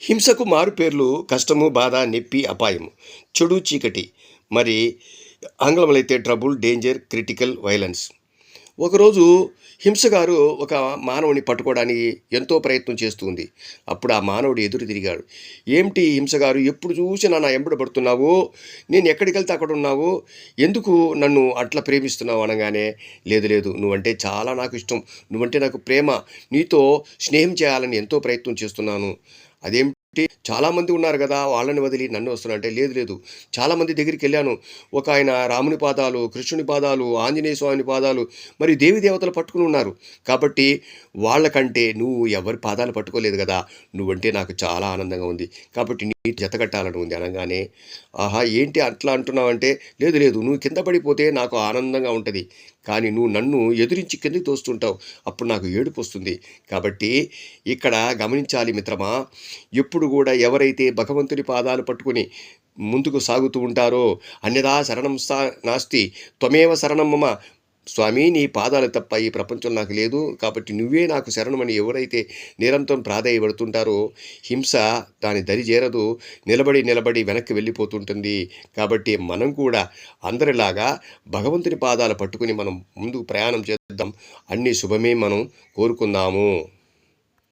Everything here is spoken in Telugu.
హింసకు మారుపేర్లు కష్టము, బాధ, నొప్పి, అపాయము, చెడు, చీకటి. మరి ఆంగ్లంలో అయితే ట్రబుల్, డేంజర్, క్రిటికల్, వైలెన్స్. ఒకరోజు హింస గారు ఒక మానవుని పట్టుకోవడానికి ఎంతో ప్రయత్నం చేస్తూ ఉంది. అప్పుడు ఆ మానవుడు ఎదురు తిరిగాడు. ఏమిటి హింస గారు, ఎప్పుడు చూసినా నా ఎంబడి పడుతున్నావు, నేను ఎక్కడికి వెళ్తే అక్కడ ఉన్నావు, ఎందుకు నన్ను అట్లా ప్రేమిస్తున్నావు అనగానే, లేదు లేదు, నువ్వంటే చాలా నాకు ఇష్టం, నువ్వంటే నాకు ప్రేమ, నీతో స్నేహం చేయాలని ఎంతో ప్రయత్నం చేస్తున్నాను. అదేమిటి, చాలామంది ఉన్నారు కదా, వాళ్ళని వదిలి నన్ను వస్తున్నా అంటే, లేదు లేదు, చాలామంది దగ్గరికి వెళ్ళాను. ఒక ఆయన రాముని పాదాలు, కృష్ణుని పాదాలు, ఆంజనేయ స్వామిని పాదాలు, మరి దేవి దేవతలు పట్టుకుని ఉన్నారు. కాబట్టి వాళ్ళకంటే నువ్వు ఎవరి పాదాలు పట్టుకోలేదు కదా, నువ్వంటే నాకు చాలా ఆనందంగా ఉంది, కాబట్టి నీ జతకట్టాలని ఉంది అనగానే, ఆహా ఏంటి అట్లా అంటున్నావంటే, లేదు లేదు, నువ్వు కింద పడిపోతే నాకు ఆనందంగా ఉంటుంది, కానీ నువ్వు నన్ను ఎదురించి కిందకి తోస్తుంటావు, అప్పుడు నాకు ఏడుపు వస్తుంది. కాబట్టి ఇక్కడ గమనించాలి మిత్రమా, ఎప్పుడు కూడా ఎవరైతే భగవంతుని పాదాలు పట్టుకుని ముందుకు సాగుతూ ఉంటారో, అన్యదా శరణం నాస్తి త్వమేవ శరణం మమ, స్వామి నీ పాదాలు తప్ప ఈ ప్రపంచం నాకు లేదు, కాబట్టి నువ్వే నాకు శరణమని ఎవరైతే నిరంతరం ప్రాధేయపడుతుంటారో, హింస దాని దరి చేరదు, నిలబడి నిలబడి వెనక్కి వెళ్ళిపోతుంటుంది. కాబట్టి మనం కూడా అందరిలాగా భగవంతుని పాదాలు పట్టుకుని మనం ముందుకు ప్రయాణం చేద్దాం. అన్ని శుభమే మనం కోరుకుందాము.